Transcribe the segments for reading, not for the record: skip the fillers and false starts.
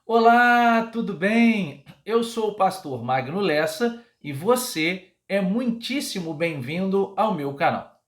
Olá, tudo bem? Eu sou o pastor Magno Lessa e você é muitíssimo bem-vindo ao meu canal.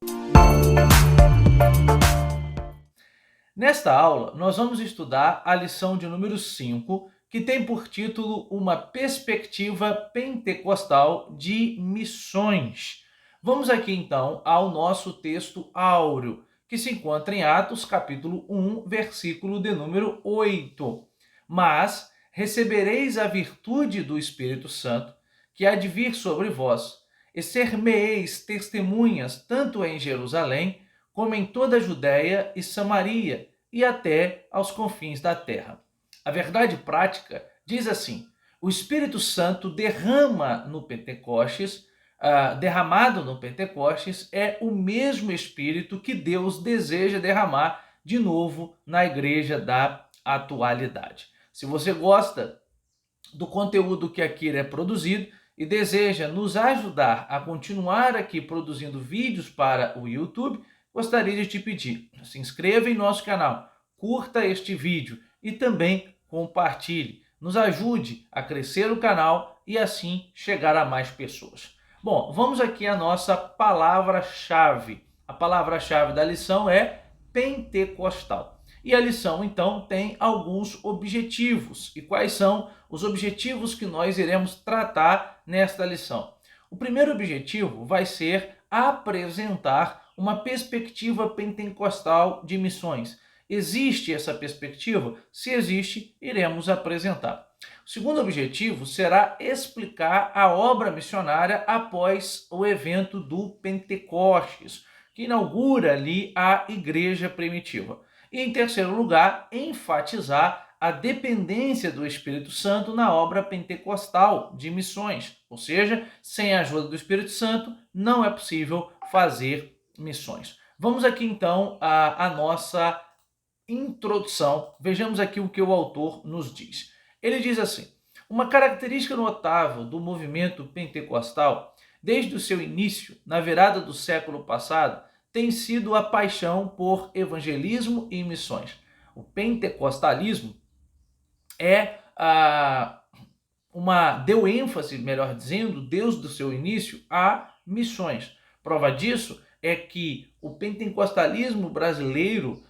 Nesta aula, nós vamos estudar a lição de número 5, que tem por título Uma Perspectiva Pentecostal de Missões. Vamos aqui então ao nosso texto áureo, que se encontra em Atos capítulo 1, versículo de número 8. Mas recebereis a virtude do Espírito Santo, que há de vir sobre vós, e ser-me-eis testemunhas tanto em Jerusalém, como em toda a Judéia e Samaria, e até aos confins da terra. A verdade prática diz assim: o Espírito Santo derramado no Pentecostes, é o mesmo Espírito que Deus deseja derramar de novo na igreja da atualidade. Se você gosta do conteúdo que aqui é produzido e deseja nos ajudar a continuar aqui produzindo vídeos para o YouTube, gostaria de te pedir, se inscreva em nosso canal, curta este vídeo e também compartilhe. Nos ajude a crescer o canal e assim chegar a mais pessoas. Bom, vamos aqui à nossa palavra-chave. A palavra-chave da lição é pentecostal. E a lição, então, tem alguns objetivos. E quais são os objetivos que nós iremos tratar nesta lição? O primeiro objetivo vai ser apresentar uma perspectiva pentecostal de missões. Existe essa perspectiva? Se existe, iremos apresentar. O segundo objetivo será explicar a obra missionária após o evento do Pentecostes, que inaugura ali a igreja primitiva. E, em terceiro lugar, enfatizar a dependência do Espírito Santo na obra pentecostal de missões. Ou seja, sem a ajuda do Espírito Santo, não é possível fazer missões. Vamos aqui, então, à nossa introdução. Vejamos aqui o que o autor nos diz. Ele diz assim: uma característica notável do movimento pentecostal, desde o seu início, na virada do século passado, tem sido a paixão por evangelismo e missões. O pentecostalismo deu ênfase, melhor dizendo, desde o seu início, a missões. Prova disso é que o pentecostalismo brasileiro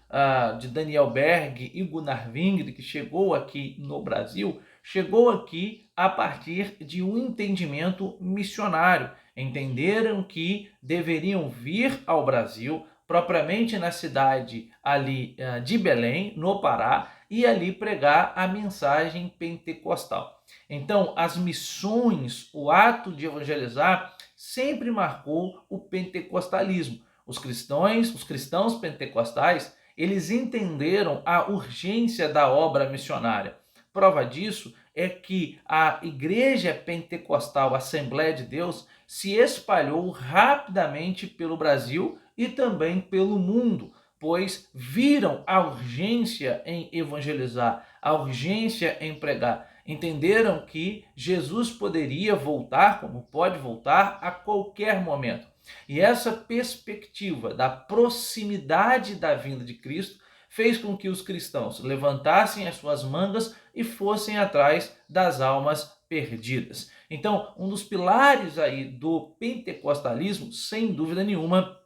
de Daniel Berg e Gunnar Wingre, que chegou aqui no Brasil, chegou aqui a partir de um entendimento missionário. Entenderam que deveriam vir ao Brasil, propriamente na cidade ali de Belém, no Pará, e ali pregar a mensagem pentecostal. Então, as missões, o ato de evangelizar, sempre marcou o pentecostalismo. Os cristãos pentecostais, eles entenderam a urgência da obra missionária. Prova disso é que a Igreja Pentecostal Assembleia de Deus se espalhou rapidamente pelo Brasil e também pelo mundo, pois viram a urgência em evangelizar, a urgência em pregar. Entenderam que Jesus poderia voltar, como pode voltar, a qualquer momento. E essa perspectiva da proximidade da vinda de Cristo fez com que os cristãos levantassem as suas mangas e fossem atrás das almas perdidas. Então, um dos pilares aí do pentecostalismo, sem dúvida nenhuma,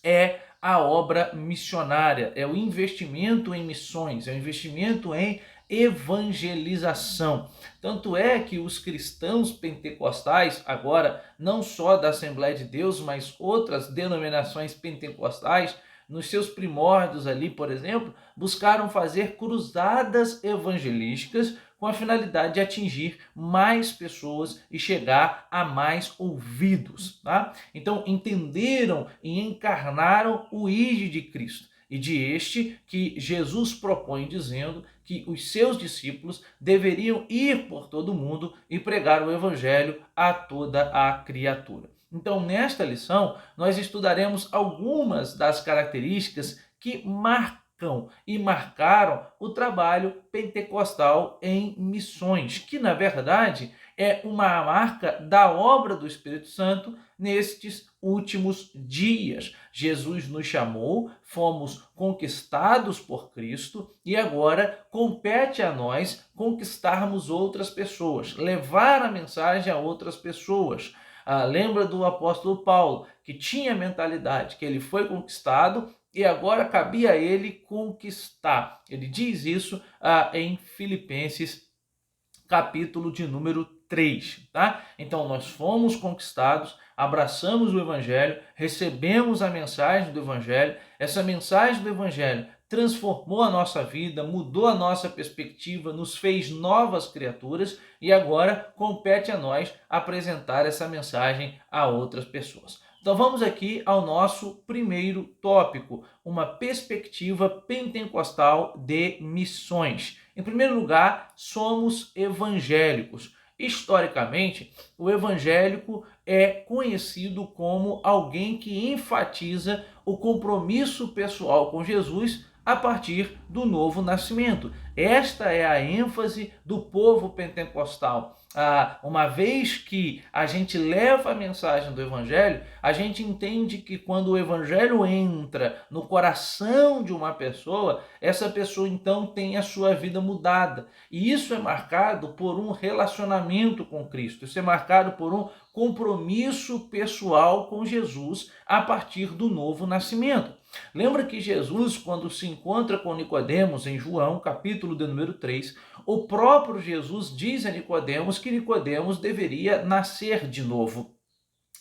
é a obra missionária, é o investimento em missões, é o investimento em evangelização. Tanto é que os cristãos pentecostais, agora não só da Assembleia de Deus, mas outras denominações pentecostais, nos seus primórdios ali, por exemplo, buscaram fazer cruzadas evangelísticas com a finalidade de atingir mais pessoas e chegar a mais ouvidos, tá? Então, entenderam e encarnaram o ide de Cristo e de este que Jesus propõe, dizendo que os seus discípulos deveriam ir por todo o mundo e pregar o evangelho a toda a criatura. Então, nesta lição, nós estudaremos algumas das características que e marcaram o trabalho pentecostal em missões, que na verdade é uma marca da obra do Espírito Santo nestes últimos dias. Jesus nos chamou, fomos conquistados por Cristo e agora compete a nós conquistarmos outras pessoas, levar a mensagem a outras pessoas. Lembra do apóstolo Paulo, que tinha a mentalidade que ele foi conquistado e agora cabia a ele conquistar. Ele diz isso em Filipenses, capítulo de número 3, tá? Então nós fomos conquistados, abraçamos o evangelho, recebemos a mensagem do evangelho, essa mensagem do evangelho transformou a nossa vida, mudou a nossa perspectiva, nos fez novas criaturas e agora compete a nós apresentar essa mensagem a outras pessoas. Então vamos aqui ao nosso primeiro tópico, uma perspectiva pentecostal de missões. Em primeiro lugar, somos evangélicos. Historicamente, o evangélico é conhecido como alguém que enfatiza o compromisso pessoal com Jesus a partir do novo nascimento. Esta é a ênfase do povo pentecostal. Uma vez que a gente leva a mensagem do evangelho, a gente entende que quando o evangelho entra no coração de uma pessoa, essa pessoa então tem a sua vida mudada. E isso é marcado por um relacionamento com Cristo. Isso é marcado por um compromisso pessoal com Jesus a partir do novo nascimento. Lembra que Jesus, quando se encontra com Nicodemos em João, capítulo de número 3, o próprio Jesus diz a Nicodemos que Nicodemos deveria nascer de novo.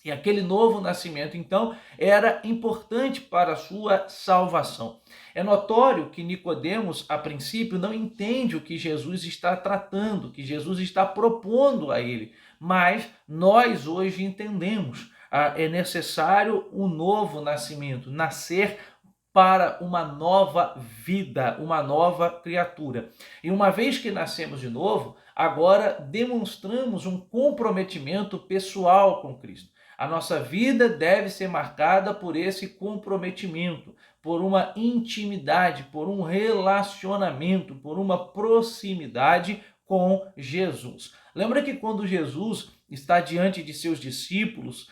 E aquele novo nascimento, então, era importante para a sua salvação. É notório que Nicodemos, a princípio, não entende o que Jesus está tratando, que Jesus está propondo a ele. Mas nós hoje entendemos. É necessário um novo nascimento, nascer para uma nova vida, uma nova criatura. E uma vez que nascemos de novo, agora demonstramos um comprometimento pessoal com Cristo. A nossa vida deve ser marcada por esse comprometimento, por uma intimidade, por um relacionamento, por uma proximidade com Jesus. Lembra que quando Jesus está diante de seus discípulos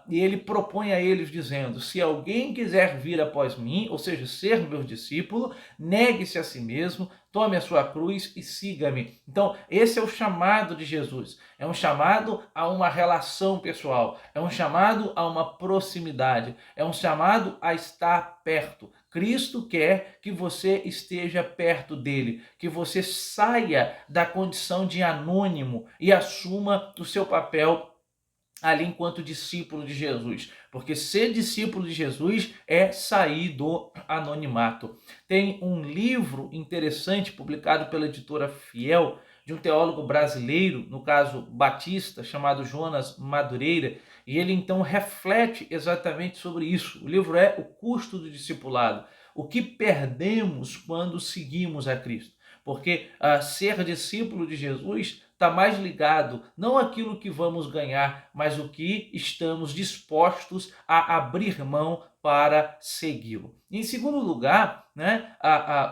e ele propõe a eles dizendo: se alguém quiser vir após mim, ou seja, ser meu discípulo, negue-se a si mesmo, tome a sua cruz e siga-me. Então, esse é o chamado de Jesus. É um chamado a uma relação pessoal, é um chamado a uma proximidade, é um chamado a estar perto. Cristo quer que você esteja perto dele, que você saia da condição de anônimo e assuma o seu papel ali enquanto discípulo de Jesus. Porque ser discípulo de Jesus é sair do anonimato. Tem um livro interessante publicado pela editora Fiel, de um teólogo brasileiro, no caso batista, chamado Jonas Madureira, e ele então reflete exatamente sobre isso. O livro é O Custo do Discipulado. O que perdemos quando seguimos a Cristo? Porque ser discípulo de Jesus está mais ligado não àquilo que vamos ganhar, mas o que estamos dispostos a abrir mão para segui-lo. Em segundo lugar,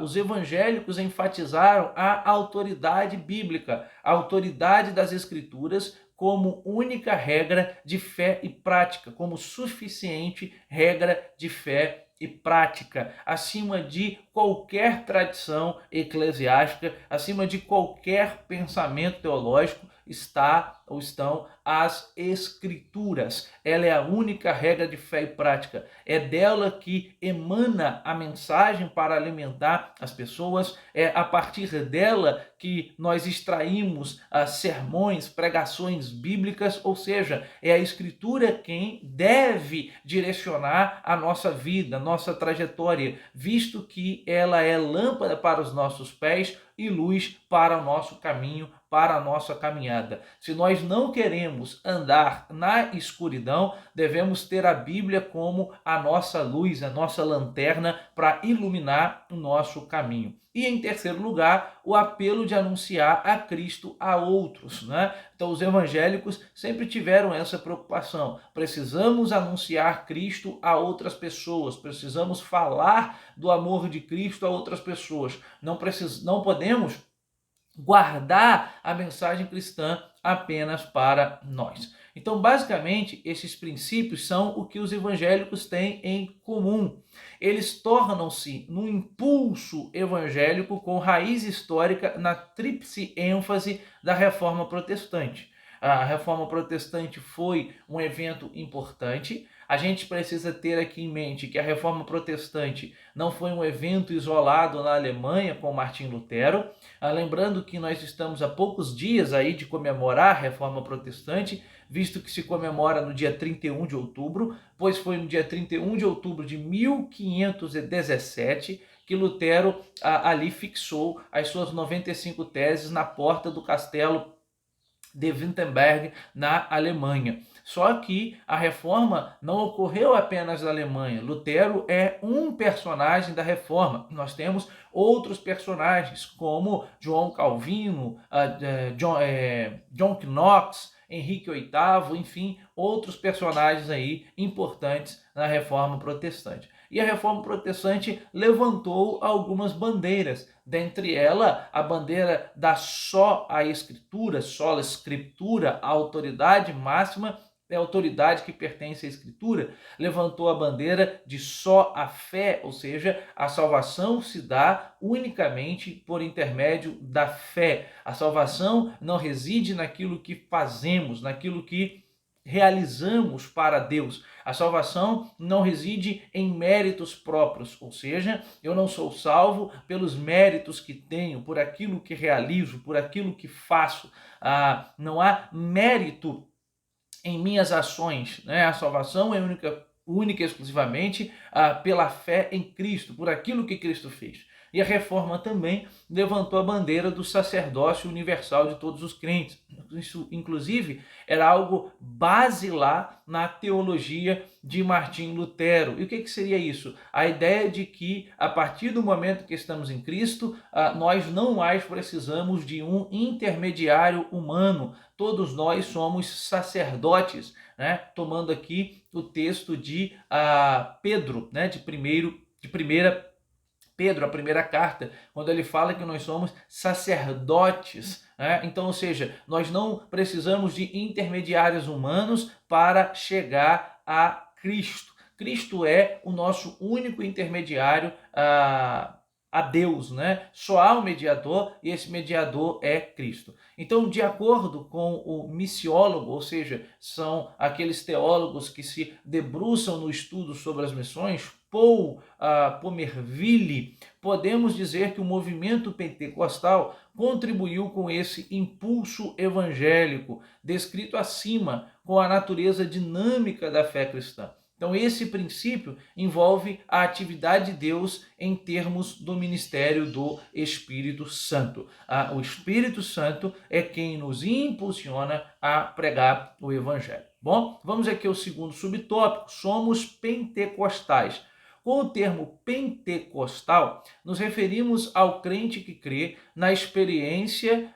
os evangélicos enfatizaram a autoridade bíblica, a autoridade das Escrituras como única regra de fé e prática, como suficiente regra de fé e prática, acima de qualquer tradição eclesiástica, acima de qualquer pensamento teológico, estão as Escrituras. Ela é a única regra de fé e prática. É dela que emana a mensagem para alimentar as pessoas. É a partir dela que nós extraímos sermões, pregações bíblicas, ou seja, é a Escritura quem deve direcionar a nossa vida, a nossa trajetória, visto que ela é lâmpada para os nossos pés e luz para o nosso caminho para a nossa caminhada. Se nós não queremos andar na escuridão, devemos ter a Bíblia como a nossa luz, a nossa lanterna para iluminar o nosso caminho. E em terceiro lugar, o apelo de anunciar a Cristo a outros, né? Então os evangélicos sempre tiveram essa preocupação. Precisamos anunciar Cristo a outras pessoas, precisamos falar do amor de Cristo a outras pessoas. Não podemos guardar a mensagem cristã apenas para nós. Então, basicamente, esses princípios são o que os evangélicos têm em comum. Eles tornam-se num impulso evangélico com raiz histórica na tríplice ênfase da Reforma Protestante. A Reforma Protestante foi um evento importante. A gente precisa ter aqui em mente que a Reforma Protestante não foi um evento isolado na Alemanha com Martim Lutero. Lembrando que nós estamos há poucos dias aí de comemorar a Reforma Protestante, visto que se comemora no dia 31 de outubro, pois foi no dia 31 de outubro de 1517 que Lutero ali fixou as suas 95 teses na porta do castelo de Wittenberg, na Alemanha. Só que a reforma não ocorreu apenas na Alemanha. Lutero é um personagem da reforma. Nós temos outros personagens, como João Calvino, John Knox, Henrique VIII, enfim, outros personagens aí importantes na Reforma Protestante. E a Reforma Protestante levantou algumas bandeiras, dentre elas a bandeira da só a Escritura, sola Scriptura, a autoridade máxima é a autoridade que pertence à Escritura, levantou a bandeira de só a fé, ou seja, a salvação se dá unicamente por intermédio da fé. A salvação não reside naquilo que fazemos, naquilo que realizamos para Deus. A salvação não reside em méritos próprios, ou seja, eu não sou salvo pelos méritos que tenho, por aquilo que realizo, por aquilo que faço. Não há mérito em minhas ações, né? A salvação é única e exclusivamente pela fé em Cristo, por aquilo que Cristo fez. E a reforma também levantou a bandeira do sacerdócio universal de todos os crentes. Isso, inclusive, era algo basilar na teologia de Martim Lutero. E o que seria isso? A ideia de que, a partir do momento que estamos em Cristo, nós não mais precisamos de um intermediário humano. Todos nós somos sacerdotes, né? Tomando aqui o texto de Pedro, né? de primeira Pedro, a primeira carta, quando ele fala que nós somos sacerdotes, né? Então, ou seja, nós não precisamos de intermediários humanos para chegar a Cristo. Cristo é o nosso único intermediário a Deus, né? Só há um mediador e esse mediador é Cristo. Então, de acordo com o missiólogo, ou seja, são aqueles teólogos que se debruçam no estudo sobre as missões, Paul Pomerville, podemos dizer que o movimento pentecostal contribuiu com esse impulso evangélico, descrito acima, com a natureza dinâmica da fé cristã. Então, esse princípio envolve a atividade de Deus em termos do ministério do Espírito Santo. O Espírito Santo é quem nos impulsiona a pregar o Evangelho. Bom, vamos aqui ao segundo subtópico. Somos pentecostais. Com o termo pentecostal, nos referimos ao crente que crê na experiência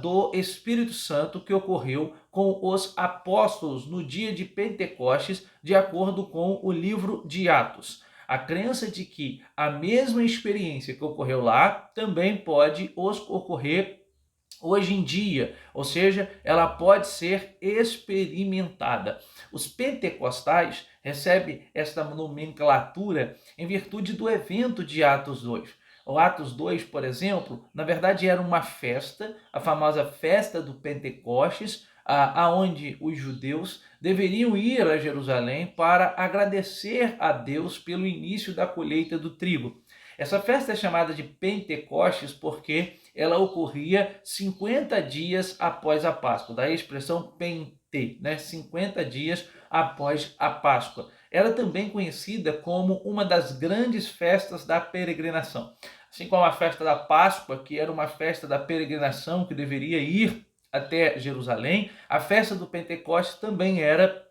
do Espírito Santo que ocorreu com os apóstolos no dia de Pentecostes, de acordo com o livro de Atos. A crença de que a mesma experiência que ocorreu lá também pode ocorrer hoje em dia, ou seja, ela pode ser experimentada. Os pentecostais recebem esta nomenclatura em virtude do evento de Atos 2. O Atos 2, por exemplo, na verdade era uma festa, a famosa festa do Pentecostes, aonde os judeus deveriam ir a Jerusalém para agradecer a Deus pelo início da colheita do trigo. Essa festa é chamada de Pentecostes porque ela ocorria 50 dias após a Páscoa, daí a expressão Pente, né? 50 dias após a Páscoa. Era também conhecida como uma das grandes festas da peregrinação. Assim como a festa da Páscoa, que era uma festa da peregrinação que deveria ir até Jerusalém, a festa do Pentecostes também era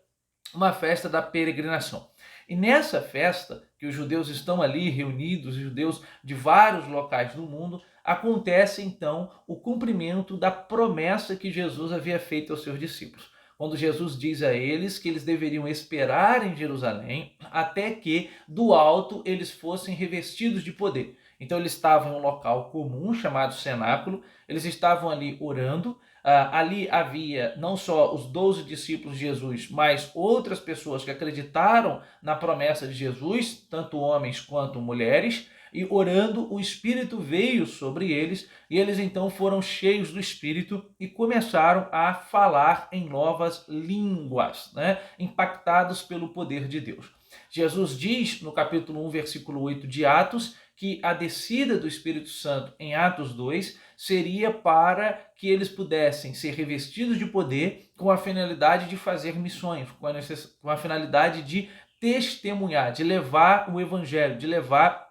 uma festa da peregrinação. E nessa festa, que os judeus estão ali reunidos, os judeus de vários locais do mundo, acontece então o cumprimento da promessa que Jesus havia feito aos seus discípulos. Quando Jesus diz a eles que eles deveriam esperar em Jerusalém até que do alto eles fossem revestidos de poder. Então eles estavam em um local comum chamado cenáculo, eles estavam ali orando. Ali havia não só os 12 discípulos de Jesus, mas outras pessoas que acreditaram na promessa de Jesus, tanto homens quanto mulheres, e orando, o Espírito veio sobre eles, e eles então foram cheios do Espírito e começaram a falar em novas línguas, né? Impactados pelo poder de Deus. Jesus diz no capítulo 1, versículo 8 de Atos, que a descida do Espírito Santo em Atos 2 seria para que eles pudessem ser revestidos de poder com a finalidade de fazer missões, com a finalidade de testemunhar, de levar o evangelho, de levar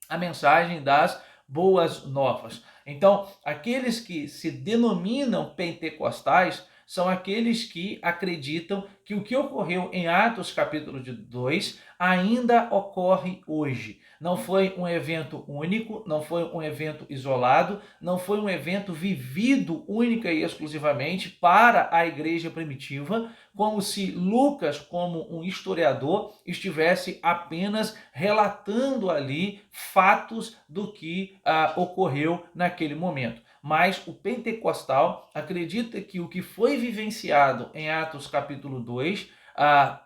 a mensagem das boas novas. Então, aqueles que se denominam pentecostais são aqueles que acreditam que o que ocorreu em Atos capítulo 2 ainda ocorre hoje. Não foi um evento único, não foi um evento isolado, não foi um evento vivido única e exclusivamente para a igreja primitiva, como se Lucas, como um historiador, estivesse apenas relatando ali fatos do que ocorreu naquele momento. Mas o pentecostal acredita que o que foi vivenciado em Atos capítulo 2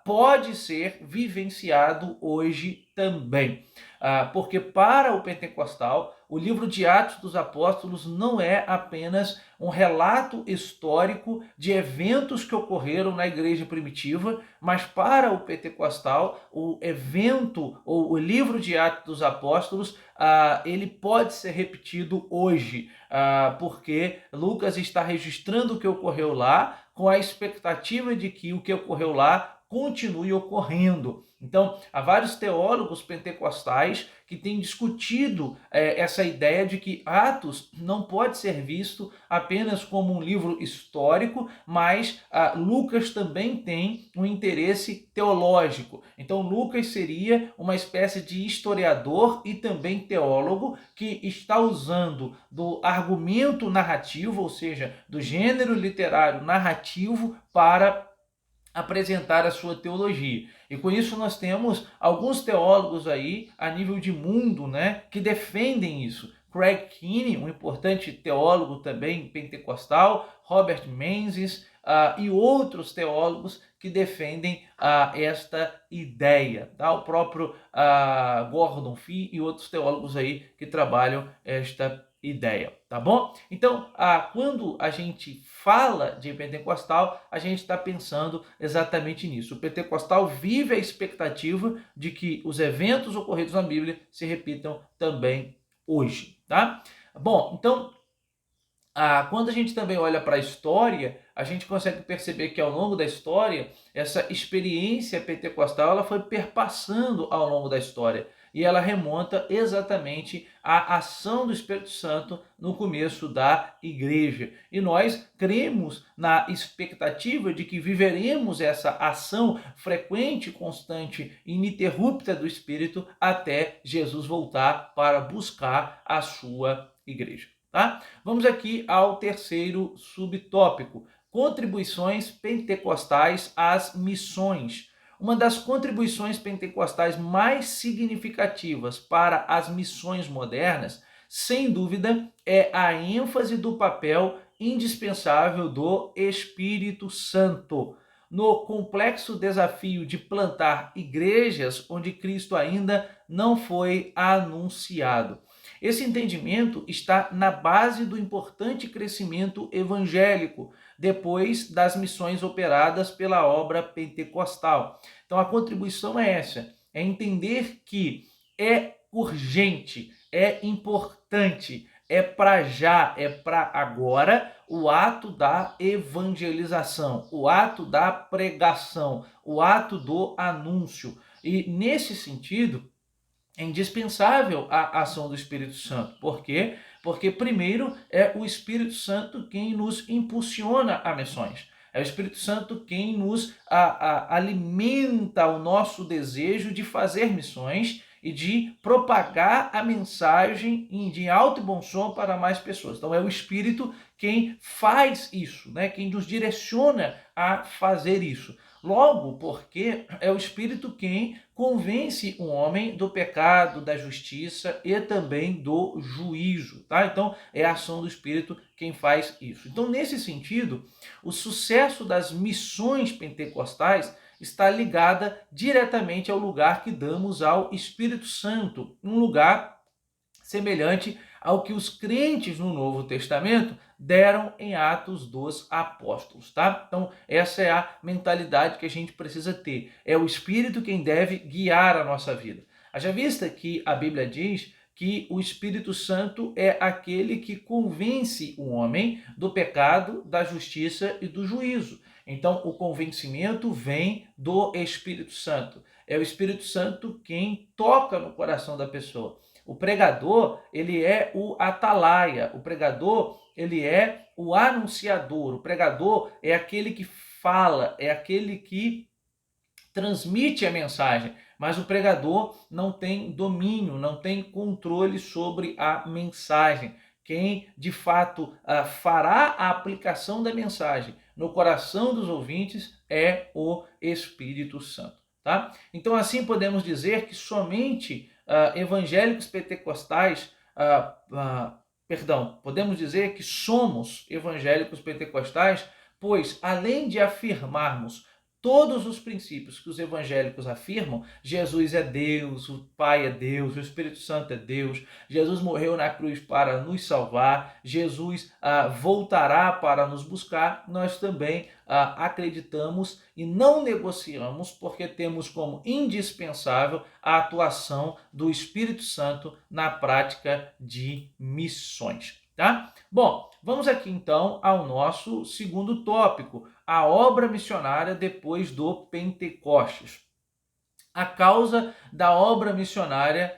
pode ser vivenciado hoje também. Porque para o pentecostal, o livro de Atos dos Apóstolos não é apenas um relato histórico de eventos que ocorreram na igreja primitiva, mas para o pentecostal, o evento ou o livro de Atos dos Apóstolos, ele pode ser repetido hoje, porque Lucas está registrando o que ocorreu lá, com a expectativa de que o que ocorreu lá continue ocorrendo. Então, há vários teólogos pentecostais que têm discutido essa ideia de que Atos não pode ser visto apenas como um livro histórico, mas Lucas também tem um interesse teológico. Então, Lucas seria uma espécie de historiador e também teólogo que está usando do argumento narrativo, ou seja, do gênero literário narrativo, para apresentar a sua teologia. E com isso nós temos alguns teólogos aí a nível de mundo, né, que defendem isso. Craig Keeney, um importante teólogo também pentecostal, Robert Menzies e outros teólogos que defendem esta ideia. Tá? O próprio Gordon Fee e outros teólogos aí que trabalham esta ideia, tá bom? Então, quando a gente fala de pentecostal, a gente está pensando exatamente nisso. O pentecostal vive a expectativa de que os eventos ocorridos na Bíblia se repitam também hoje, tá? Bom, então, quando a gente também olha para a história, a gente consegue perceber que ao longo da história, essa experiência pentecostal ela foi perpassando ao longo da história. E ela remonta exatamente à ação do Espírito Santo no começo da igreja. E nós cremos na expectativa de que viveremos essa ação frequente, constante, ininterrupta do Espírito até Jesus voltar para buscar a sua igreja. Tá? Vamos aqui ao terceiro subtópico: contribuições pentecostais às missões. Uma das contribuições pentecostais mais significativas para as missões modernas, sem dúvida, é a ênfase do papel indispensável do Espírito Santo no complexo desafio de plantar igrejas onde Cristo ainda não foi anunciado. Esse entendimento está na base do importante crescimento evangélico depois das missões operadas pela obra pentecostal. Então a contribuição é essa, é entender que é urgente, é importante, é para já, é para agora o ato da evangelização, o ato da pregação, o ato do anúncio. E nesse sentido, É indispensável a ação do Espírito Santo. Por quê? Porque, primeiro, é o Espírito Santo quem nos impulsiona a missões. É o Espírito Santo quem nos alimenta o nosso desejo de fazer missões e de propagar a mensagem de alto e bom som para mais pessoas. Então, é o Espírito quem faz isso, né? Quem nos direciona a fazer isso. Logo, porque é o Espírito quem convence o homem do pecado, da justiça e também do juízo, tá? Então, é a ação do Espírito quem faz isso. Então, nesse sentido, o sucesso das missões pentecostais está ligada diretamente ao lugar que damos ao Espírito Santo, um lugar semelhante ao que os crentes no Novo Testamento deram em Atos dos Apóstolos, tá? Então, essa é a mentalidade que a gente precisa ter. É o Espírito quem deve guiar a nossa vida. Haja vista que a Bíblia diz que o Espírito Santo é aquele que convence o homem do pecado, da justiça e do juízo. Então, o convencimento vem do Espírito Santo. É o Espírito Santo quem toca no coração da pessoa. O pregador, ele é o atalaia, o pregador, ele é o anunciador, o pregador é aquele que fala, é aquele que transmite a mensagem, mas o pregador não tem domínio, não tem controle sobre a mensagem. Quem de fato fará a aplicação da mensagem no coração dos ouvintes é o Espírito Santo, tá? Então assim podemos dizer que somente evangélicos pentecostais, podemos dizer que somos evangélicos pentecostais, pois além de afirmarmos todos os princípios que os evangélicos afirmam, Jesus é Deus, o Pai é Deus, o Espírito Santo é Deus, Jesus morreu na cruz para nos salvar, Jesus voltará para nos buscar, nós também acreditamos e não negociamos, porque temos como indispensável a atuação do Espírito Santo na prática de missões. Tá? Bom, vamos aqui então ao nosso segundo tópico, a obra missionária depois do Pentecostes. A causa da obra missionária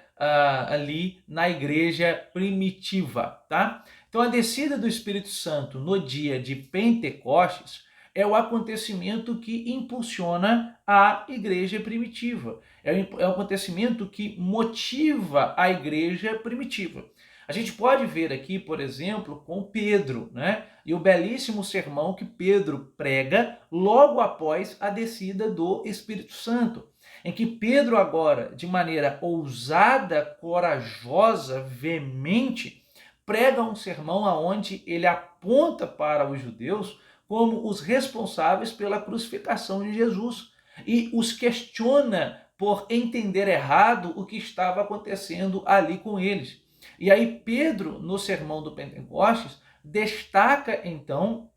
ali na igreja primitiva, tá? Então a descida do Espírito Santo no dia de Pentecostes é o acontecimento que impulsiona a igreja primitiva. É o acontecimento que motiva a igreja primitiva. A gente pode ver aqui, por exemplo, com Pedro, né? E o belíssimo sermão que Pedro prega logo após a descida do Espírito Santo, em que Pedro agora, de maneira ousada, corajosa, veemente, prega um sermão aonde ele aponta para os judeus como os responsáveis pela crucificação de Jesus e os questiona por entender errado o que estava acontecendo ali com eles. E aí Pedro, no sermão do Pentecostes, destaca então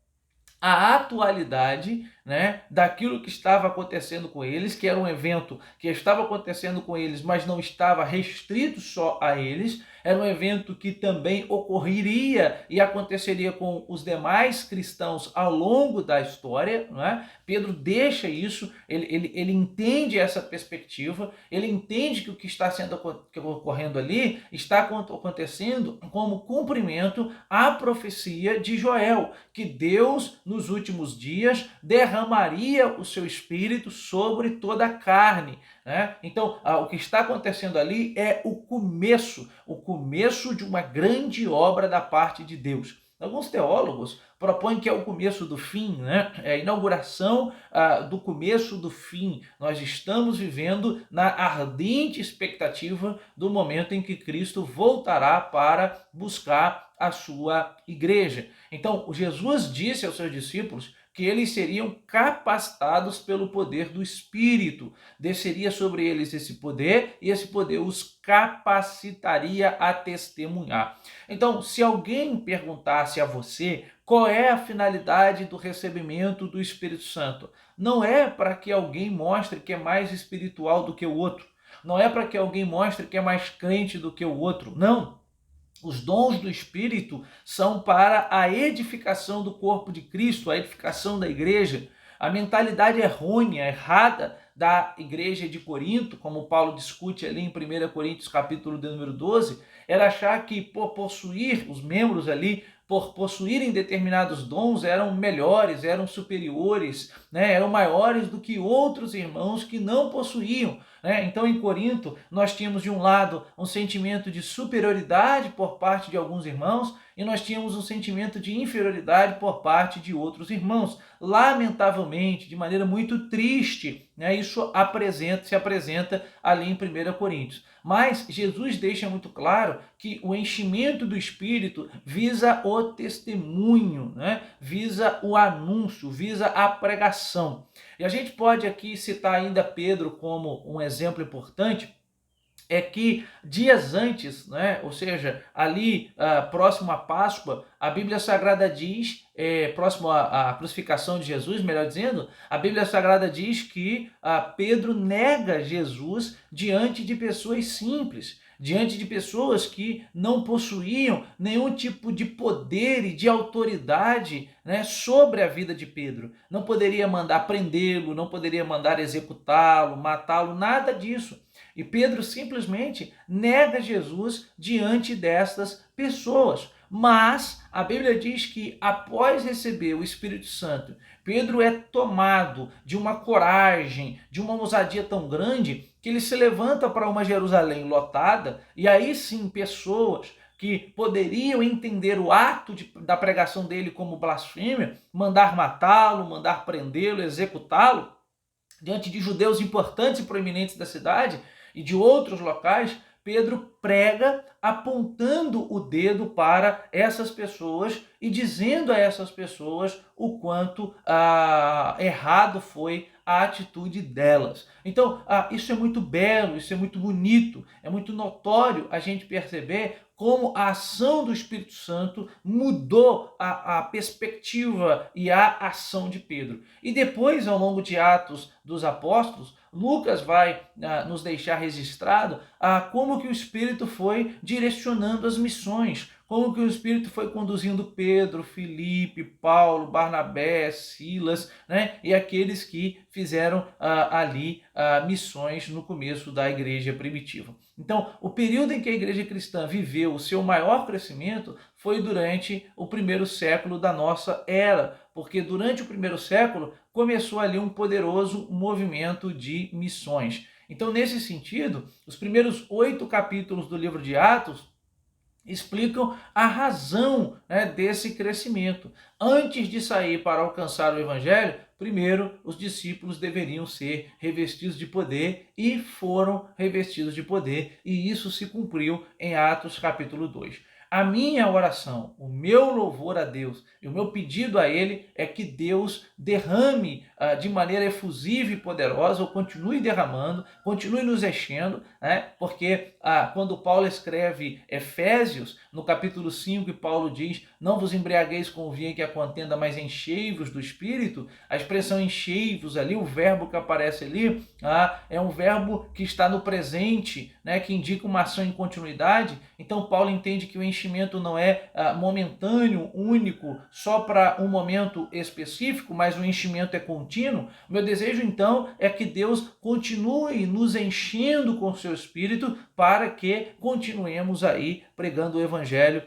a atualidade, né, daquilo que estava acontecendo com eles, que era um evento que estava acontecendo com eles, mas não estava restrito só a eles, era um evento que também ocorreria e aconteceria com os demais cristãos ao longo da história, né? Pedro deixa isso, ele entende essa perspectiva, ele entende que o que está sendo ocorrendo ali está acontecendo como cumprimento à profecia de Joel, que Deus nos últimos dias derramaria o seu espírito sobre toda a carne, né? Então, o que está acontecendo ali é o começo de uma grande obra da parte de Deus. Alguns teólogos propõem que é o começo do fim, né? É a inauguração do começo do fim. Nós estamos vivendo na ardente expectativa do momento em que Cristo voltará para buscar a sua igreja. Então, Jesus disse aos seus discípulos que eles seriam capacitados pelo poder do Espírito. Desceria sobre eles esse poder e esse poder os capacitaria a testemunhar. Então, se alguém perguntasse a você qual é a finalidade do recebimento do Espírito Santo, não é para que alguém mostre que é mais espiritual do que o outro. Não é para que alguém mostre que é mais crente do que o outro. Não. Os dons do Espírito são para a edificação do corpo de Cristo, a edificação da igreja. A mentalidade errônea, errada da igreja de Corinto, como Paulo discute ali em 1 Coríntios capítulo de número 12, era achar que por possuir os membros ali, por possuírem determinados dons, eram melhores, eram superiores, né? Eram maiores do que outros irmãos que não possuíam. Então, em Corinto, nós tínhamos de um lado um sentimento de superioridade por parte de alguns irmãos e nós tínhamos um sentimento de inferioridade por parte de outros irmãos. Lamentavelmente, de maneira muito triste, isso se apresenta ali em 1 Coríntios. Mas Jesus deixa muito claro que o enchimento do Espírito visa o testemunho, visa o anúncio, visa a pregação. E a gente pode aqui citar ainda Pedro como um exemplo importante, é que dias antes, ou seja, ali próximo à Páscoa, a Bíblia Sagrada diz, próximo à crucificação de Jesus, melhor dizendo, a Bíblia Sagrada diz que Pedro nega Jesus diante de pessoas simples, diante de pessoas que não possuíam nenhum tipo de poder e de autoridade, sobre a vida de Pedro. Não poderia mandar prendê-lo, não poderia mandar executá-lo, matá-lo, nada disso. E Pedro simplesmente nega Jesus diante destas pessoas. Mas a Bíblia diz que após receber o Espírito Santo, Pedro é tomado de uma coragem, de uma ousadia tão grande, que ele se levanta para uma Jerusalém lotada, e aí sim pessoas que poderiam entender o ato da pregação dele como blasfêmia, mandar matá-lo, mandar prendê-lo, executá-lo, diante de judeus importantes e proeminentes da cidade e de outros locais, Pedro prega apontando o dedo para essas pessoas e dizendo a essas pessoas o quanto errado foi a atitude delas. Então, isso é muito belo, isso é muito bonito, é muito notório a gente perceber como a ação do Espírito Santo mudou a perspectiva e a ação de Pedro. E depois, ao longo de Atos dos Apóstolos, Lucas vai nos deixar registrado como que o Espírito foi direcionando as missões, como que o Espírito foi conduzindo Pedro, Filipe, Paulo, Barnabé, Silas, e aqueles que fizeram ali missões no começo da igreja primitiva. Então, o período em que a igreja cristã viveu o seu maior crescimento foi durante o primeiro século da nossa era, porque durante o primeiro século começou ali um poderoso movimento de missões. Então, nesse sentido, os primeiros 8 capítulos do livro de Atos explicam a razão desse crescimento. Antes de sair para alcançar o evangelho, primeiro os discípulos deveriam ser revestidos de poder e foram revestidos de poder, e isso se cumpriu em Atos capítulo 2. A minha oração, o meu louvor a Deus e o meu pedido a Ele é que Deus derrame de maneira efusiva e poderosa, ou continue derramando, continue nos enchendo, porque quando Paulo escreve Efésios, no capítulo 5, Paulo diz: não vos embriagueis com o vinho que a contenda, mas enchei-vos do Espírito. A expressão enchei-vos ali, o verbo que aparece ali, é um verbo que está no presente, que indica uma ação em continuidade. Então Paulo entende que o enchimento não é momentâneo, único, só para um momento específico, mas o enchimento é contínuo. Meu desejo então é que Deus continue nos enchendo com o seu Espírito para que continuemos aí pregando o Evangelho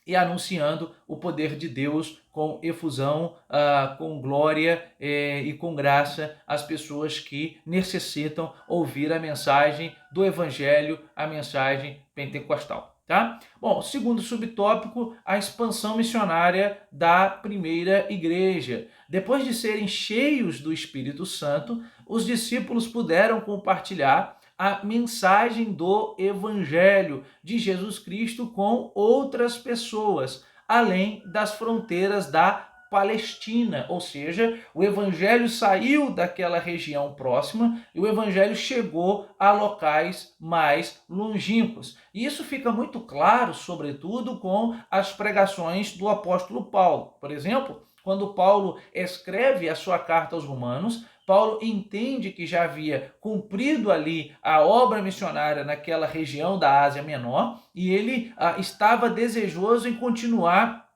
e anunciando o poder de Deus com efusão, com glória e com graça às pessoas que necessitam ouvir a mensagem do Evangelho, a mensagem pentecostal. Tá? Bom, segundo subtópico, a expansão missionária da primeira igreja. Depois de serem cheios do Espírito Santo, os discípulos puderam compartilhar a mensagem do Evangelho de Jesus Cristo com outras pessoas, além das fronteiras da Palestina, ou seja, o Evangelho saiu daquela região próxima e o Evangelho chegou a locais mais longínquos. E isso fica muito claro, sobretudo, com as pregações do apóstolo Paulo. Por exemplo, quando Paulo escreve a sua carta aos Romanos, Paulo entende que já havia cumprido ali a obra missionária naquela região da Ásia Menor e ele estava desejoso em continuar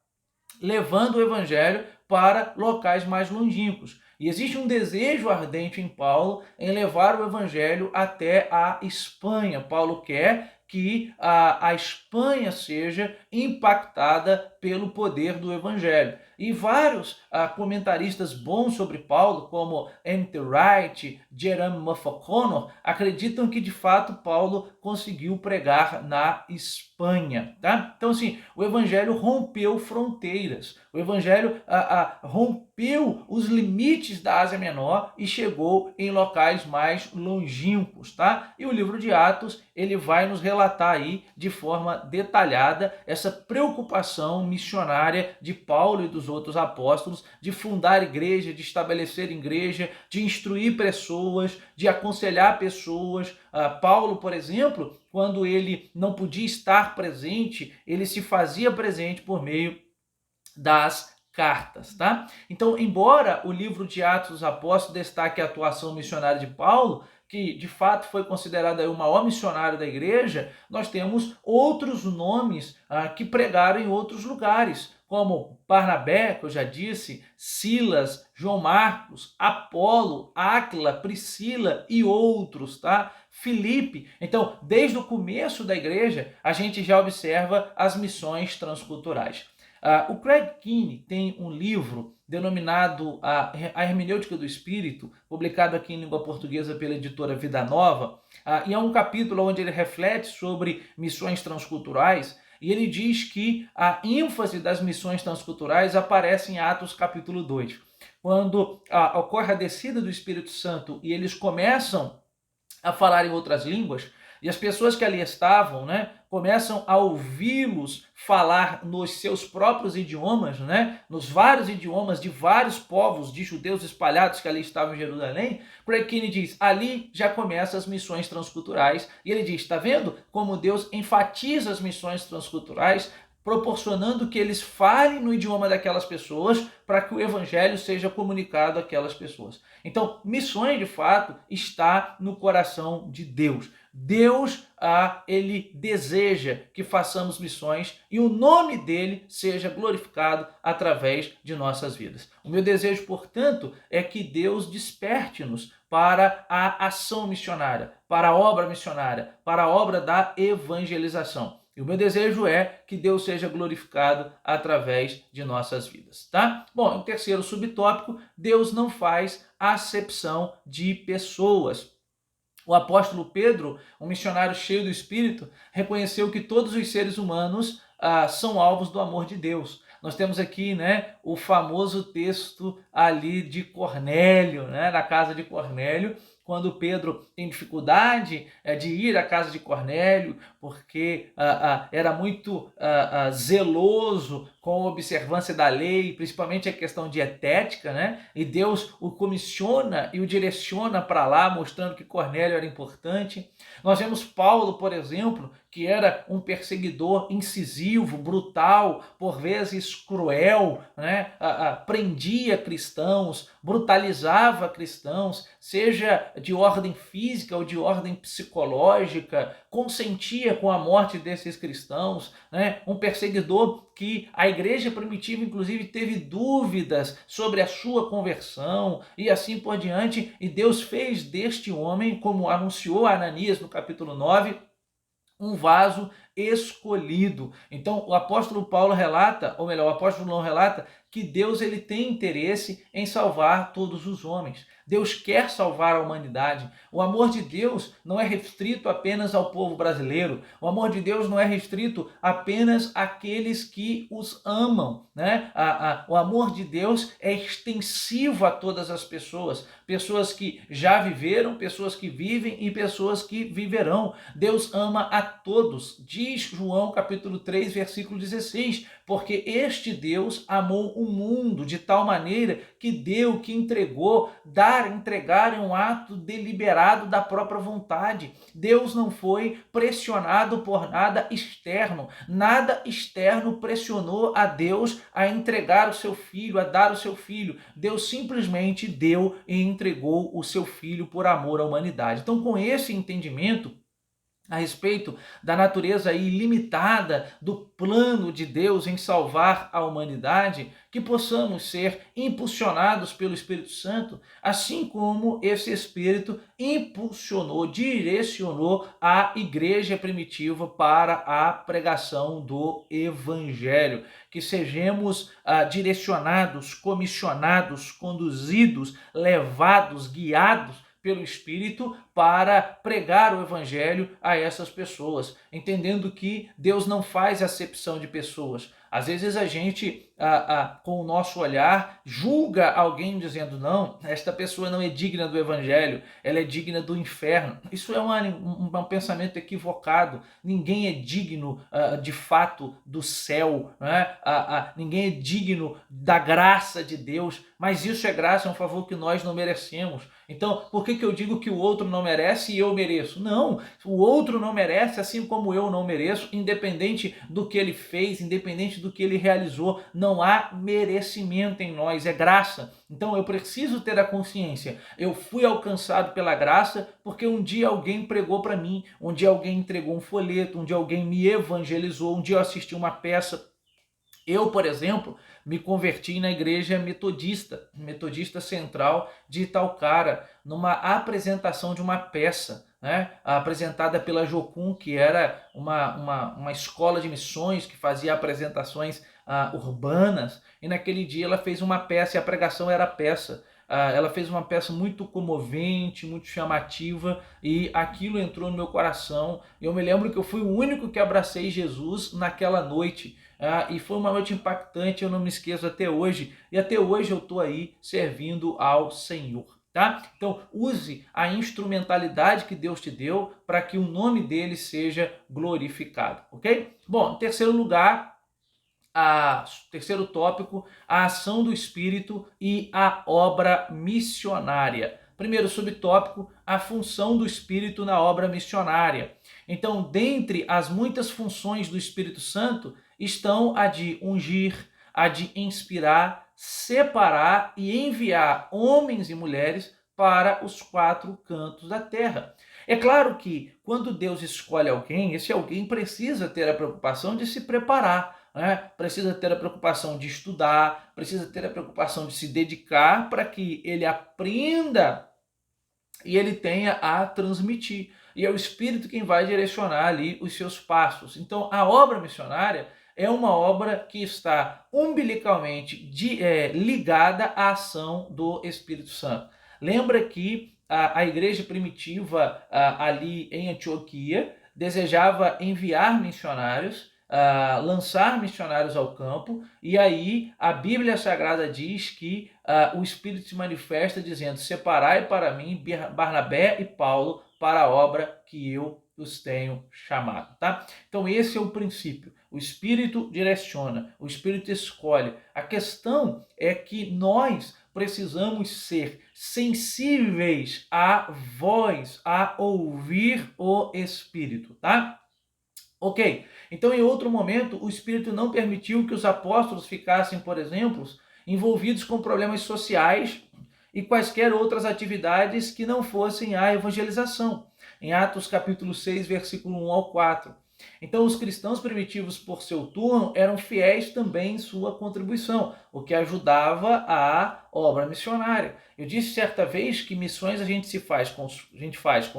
levando o evangelho para locais mais longínquos. E existe um desejo ardente em Paulo em levar o evangelho até a Espanha. Paulo quer que a Espanha seja impactada pelo poder do evangelho. E vários comentaristas bons sobre Paulo, como M.T. Wright, Jerome O'Connor, acreditam que de fato Paulo conseguiu pregar na Espanha. Tá? Então, assim, o evangelho rompeu fronteiras, o evangelho rompeu os limites da Ásia Menor e chegou em locais mais longínquos. Tá? E o livro de Atos ele vai nos relatar aí de forma detalhada essa preocupação missionária de Paulo e dos outros apóstolos de fundar igreja, de estabelecer igreja, de instruir pessoas, de aconselhar pessoas. Paulo, por exemplo, quando ele não podia estar presente, ele se fazia presente por meio das cartas, tá? Então, embora o livro de Atos dos Apóstolos destaque a atuação missionária de Paulo, que de fato foi considerado aí o maior missionário da igreja, nós temos outros nomes que pregaram em outros lugares, como Barnabé, que eu já disse, Silas, João Marcos, Apolo, Áquila, Priscila e outros, tá? Filipe. Então, desde o começo da igreja, a gente já observa as missões transculturais. O Craig Keeney tem um livro denominado A Hermenêutica do Espírito, publicado aqui em língua portuguesa pela editora Vida Nova, e é um capítulo onde ele reflete sobre missões transculturais, e ele diz que a ênfase das missões transculturais aparece em Atos capítulo 2, quando ocorre a descida do Espírito Santo e eles começam a falar em outras línguas, e as pessoas que ali estavam, né, começam a ouvi-los falar nos seus próprios idiomas, né, nos vários idiomas de vários povos de judeus espalhados que ali estavam em Jerusalém. Craig Keeney diz, ali já começam as missões transculturais, e ele diz, está vendo como Deus enfatiza as missões transculturais, proporcionando que eles falem no idioma daquelas pessoas para que o evangelho seja comunicado àquelas pessoas. Então, missões, de fato, está no coração de Deus. Deus, ele deseja que façamos missões e o nome dele seja glorificado através de nossas vidas. O meu desejo, portanto, é que Deus desperte-nos para a ação missionária, para a obra missionária, para a obra da evangelização. E o meu desejo é que Deus seja glorificado através de nossas vidas, tá? Bom, o terceiro subtópico, Deus não faz acepção de pessoas. O apóstolo Pedro, um missionário cheio do Espírito, reconheceu que todos os seres humanos são alvos do amor de Deus. Nós temos aqui, né, o famoso texto ali de Cornélio, né, na casa de Cornélio, quando Pedro tem dificuldade de ir à casa de Cornélio, porque era muito zeloso com a observância da lei, principalmente a questão dietética, né? E Deus o comissiona e o direciona para lá, mostrando que Cornélio era importante. Nós vemos Paulo, por exemplo, que era um perseguidor incisivo, brutal, por vezes cruel, né? Prendia cristãos, brutalizava cristãos, seja de ordem física ou de ordem psicológica, consentia com a morte desses cristãos, né? Um perseguidor que a igreja primitiva, inclusive, teve dúvidas sobre a sua conversão e assim por diante, e Deus fez deste homem, como anunciou Ananias no capítulo 9, um vaso escolhido. Então, o apóstolo Paulo relata, ou melhor, o apóstolo João relata que Deus ele tem interesse em salvar todos os homens. Deus quer salvar a humanidade. O amor de Deus não é restrito apenas ao povo brasileiro. O amor de Deus não é restrito apenas àqueles que os amam, né? O amor de Deus é extensivo a todas as pessoas. Pessoas que já viveram, pessoas que vivem e pessoas que viverão. Deus ama a todos. Diz João capítulo 3, versículo 16, porque este Deus amou o mundo de tal maneira que deu, que entregou. Entregar é um ato deliberado da própria vontade. Deus não foi pressionado por nada externo. Nada externo pressionou a Deus a entregar o seu filho, a dar o seu filho. Deus simplesmente deu e entregou o seu filho por amor à humanidade. Então, com esse entendimento, a respeito da natureza ilimitada do plano de Deus em salvar a humanidade, que possamos ser impulsionados pelo Espírito Santo, assim como esse Espírito impulsionou, direcionou a igreja primitiva para a pregação do Evangelho. Que sejamos direcionados, comissionados, conduzidos, levados, guiados pelo Espírito para pregar o Evangelho a essas pessoas, entendendo que Deus não faz acepção de pessoas. Às vezes a gente, com o nosso olhar, julga alguém dizendo: não, esta pessoa não é digna do Evangelho, ela é digna do inferno. Isso é um pensamento equivocado. Ninguém é digno, de fato, do céu, né? Ninguém é digno da graça de Deus, mas isso é graça, é um favor que nós não merecemos. Então, por que eu digo que o outro não merece e eu mereço? Não, o outro não merece, assim como eu não mereço, independente do que ele fez, independente do que ele realizou. Não há merecimento em nós, é graça. Então eu preciso ter a consciência. Eu fui alcançado pela graça porque um dia alguém pregou para mim, um dia alguém entregou um folheto, um dia alguém me evangelizou, um dia eu assisti uma peça. Eu, por exemplo, me converti na igreja metodista central de Itaocara, numa apresentação de uma peça, né, apresentada pela Jocum, que era uma escola de missões que fazia apresentações urbanas, e naquele dia ela fez uma peça, e a pregação era a peça. Ela fez uma peça muito comovente, muito chamativa, e aquilo entrou no meu coração. Eu me lembro que eu fui o único que abracei Jesus naquela noite. E foi uma noite impactante, eu não me esqueço até hoje. E até hoje eu estou aí servindo ao Senhor. Tá? Então use a instrumentalidade que Deus te deu para que o nome dele seja glorificado. Ok? Bom, em terceiro lugar, terceiro tópico, a ação do Espírito e a obra missionária. Primeiro subtópico, a função do Espírito na obra missionária. Então, dentre as muitas funções do Espírito Santo, estão a de ungir, a de inspirar, separar e enviar homens e mulheres para os quatro cantos da terra. É claro que quando Deus escolhe alguém, esse alguém precisa ter a preocupação de se preparar, né? Precisa ter a preocupação de estudar, precisa ter a preocupação de se dedicar para que ele aprenda e ele tenha a transmitir. E é o Espírito quem vai direcionar ali os seus passos. Então, a obra missionária é uma obra que está umbilicalmente ligada à ação do Espírito Santo. Lembra que a igreja primitiva ali em Antioquia desejava enviar missionários, lançar missionários ao campo, e aí a Bíblia Sagrada diz que o Espírito se manifesta dizendo: separai para mim Barnabé e Paulo para a obra que eu os tenho chamado, tá? Então esse é o princípio. O Espírito direciona, o Espírito escolhe. A questão é que nós precisamos ser sensíveis à voz, a ouvir o Espírito, tá? Ok, então em outro momento o Espírito não permitiu que os apóstolos ficassem, por exemplo, envolvidos com problemas sociais e quaisquer outras atividades que não fossem a evangelização. Em Atos capítulo 6, versículo 1 ao 4. Então os cristãos primitivos, por seu turno, eram fiéis também em sua contribuição, o que ajudava a obra missionária. Eu disse certa vez que missões a gente faz com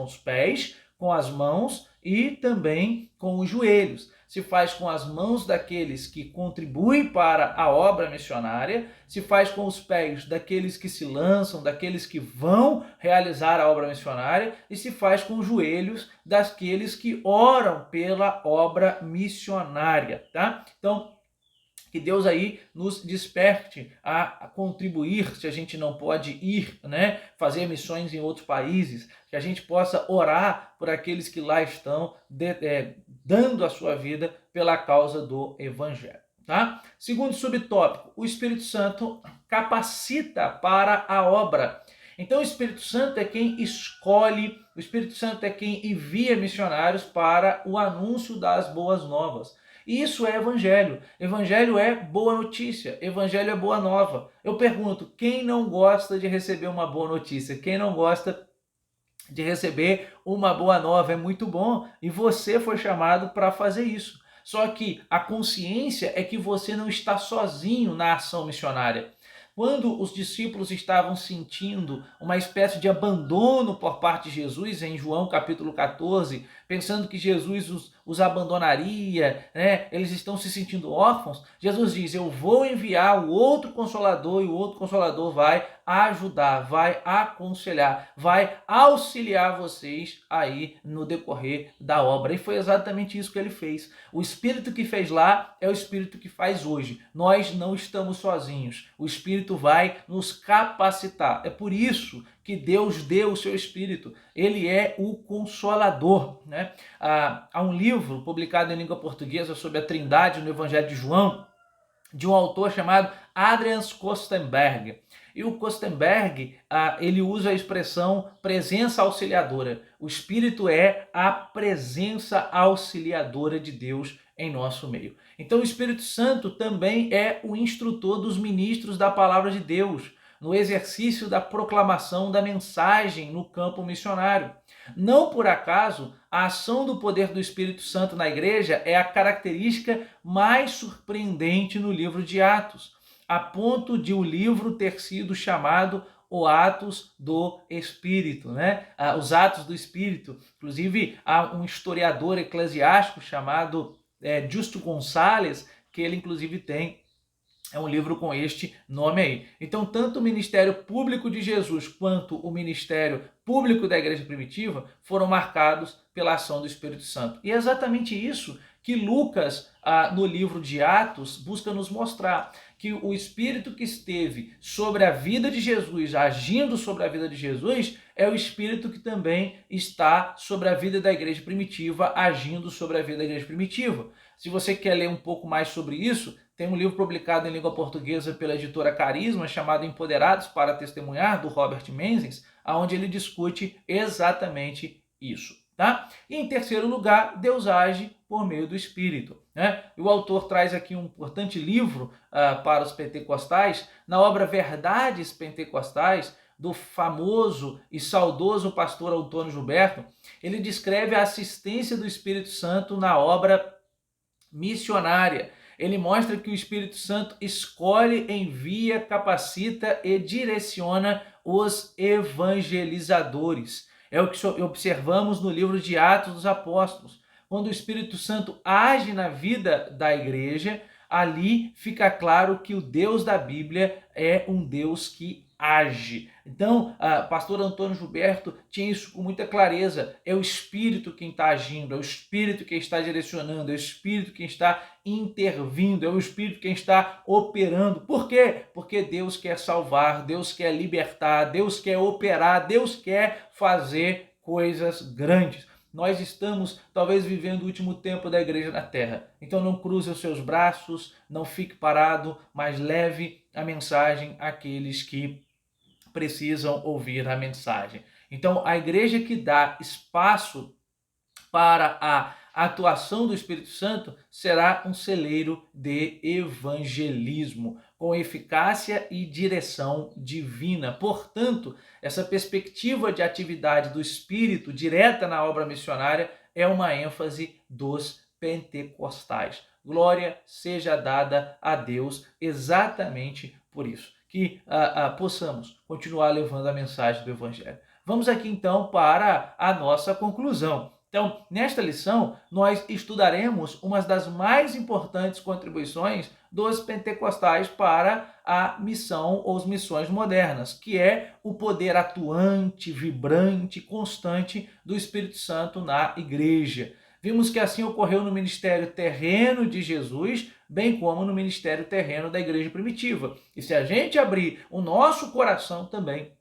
os pés, com as mãos e também com os joelhos. Se faz com as mãos daqueles que contribuem para a obra missionária, se faz com os pés daqueles que se lançam, daqueles que vão realizar a obra missionária, e se faz com os joelhos daqueles que oram pela obra missionária, tá? Então, que Deus aí nos desperte a contribuir, se a gente não pode ir, né, fazer missões em outros países, que a gente possa orar por aqueles que lá estão dando a sua vida pela causa do Evangelho. Tá? Segundo subtópico, o Espírito Santo capacita para a obra. Então o Espírito Santo é quem escolhe, o Espírito Santo é quem envia missionários para o anúncio das boas novas. Isso é evangelho. Evangelho é boa notícia. Evangelho é boa nova. Eu pergunto, quem não gosta de receber uma boa notícia? Quem não gosta de receber uma boa nova, é muito bom, e você foi chamado para fazer isso. Só que a consciência é que você não está sozinho na ação missionária. Quando os discípulos estavam sentindo uma espécie de abandono por parte de Jesus, em João capítulo 14, pensando que Jesus os abandonaria, né? Eles estão se sentindo órfãos, Jesus diz: eu vou enviar o outro Consolador, e o outro Consolador vai ajudar, vai aconselhar, vai auxiliar vocês aí no decorrer da obra. E foi exatamente isso que ele fez. O Espírito que fez lá é o Espírito que faz hoje. Nós não estamos sozinhos. O Espírito vai nos capacitar. É por isso que Deus deu o seu Espírito. Ele é o Consolador, né? Há um livro publicado em língua portuguesa sobre a Trindade no Evangelho de João, de um autor chamado Adrian Kostenberg. E o Kostenberg, ele usa a expressão presença auxiliadora. O Espírito é a presença auxiliadora de Deus em nosso meio. Então o Espírito Santo também é o instrutor dos ministros da palavra de Deus, no exercício da proclamação da mensagem no campo missionário. Não por acaso, a ação do poder do Espírito Santo na igreja é a característica mais surpreendente no livro de Atos, a ponto de o livro ter sido chamado o Atos do Espírito, né? Os Atos do Espírito. Inclusive, há um historiador eclesiástico chamado Justo Gonçalves, que ele inclusive tem um livro com este nome aí. Então, tanto o ministério público de Jesus quanto o ministério público da igreja primitiva foram marcados pela ação do Espírito Santo. E é exatamente isso que Lucas, no livro de Atos, busca nos mostrar, que o Espírito que esteve sobre a vida de Jesus, agindo sobre a vida de Jesus, é o Espírito que também está sobre a vida da igreja primitiva, agindo sobre a vida da igreja primitiva. Se você quer ler um pouco mais sobre isso, tem um livro publicado em língua portuguesa pela editora Carisma, chamado Empoderados para Testemunhar, do Robert Menzies, onde ele discute exatamente isso. Tá? E em terceiro lugar, Deus age por meio do Espírito. Né? E o autor traz aqui um importante livro para os pentecostais, na obra Verdades Pentecostais, do famoso e saudoso pastor Antônio Gilberto. Ele descreve a assistência do Espírito Santo na obra missionária. Ele mostra que o Espírito Santo escolhe, envia, capacita e direciona os evangelizadores. É o que observamos no livro de Atos dos Apóstolos. Quando o Espírito Santo age na vida da igreja, ali fica claro que o Deus da Bíblia é um Deus que age. Então, pastor Antônio Gilberto tinha isso com muita clareza. É o Espírito quem está agindo, é o Espírito quem está direcionando, é o Espírito quem está intervindo, é o Espírito quem está operando. Por quê? Porque Deus quer salvar, Deus quer libertar, Deus quer operar, Deus quer fazer coisas grandes. Nós estamos, talvez, vivendo o último tempo da igreja na terra. Então não cruze os seus braços, não fique parado, mas leve a mensagem àqueles que precisam ouvir a mensagem. Então, a igreja que dá espaço para a atuação do Espírito Santo será um celeiro de evangelismo, com eficácia e direção divina. Portanto, essa perspectiva de atividade do Espírito direta na obra missionária é uma ênfase dos pentecostais. Glória seja dada a Deus exatamente por isso. Que possamos continuar levando a mensagem do Evangelho. Vamos aqui então para a nossa conclusão. Então, nesta lição, nós estudaremos uma das mais importantes contribuições dos pentecostais para a missão ou as missões modernas, que é o poder atuante, vibrante, constante do Espírito Santo na igreja. Vimos que assim ocorreu no ministério terreno de Jesus, bem como no ministério terreno da igreja primitiva. E se a gente abrir o nosso coração, também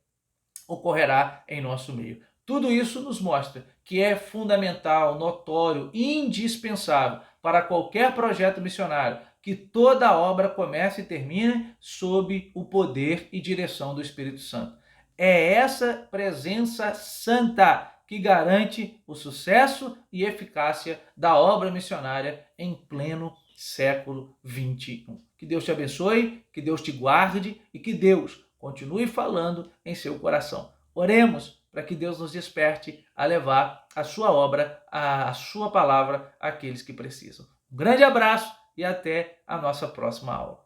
ocorrerá em nosso meio. Tudo isso nos mostra que é fundamental, notório, indispensável para qualquer projeto missionário que toda obra comece e termine sob o poder e direção do Espírito Santo. É essa presença santa que garante o sucesso e eficácia da obra missionária em pleno século XXI. Que Deus te abençoe, que Deus te guarde e que Deus continue falando em seu coração. Oremos para que Deus nos desperte a levar a sua obra, a sua palavra àqueles que precisam. Um grande abraço e até a nossa próxima aula.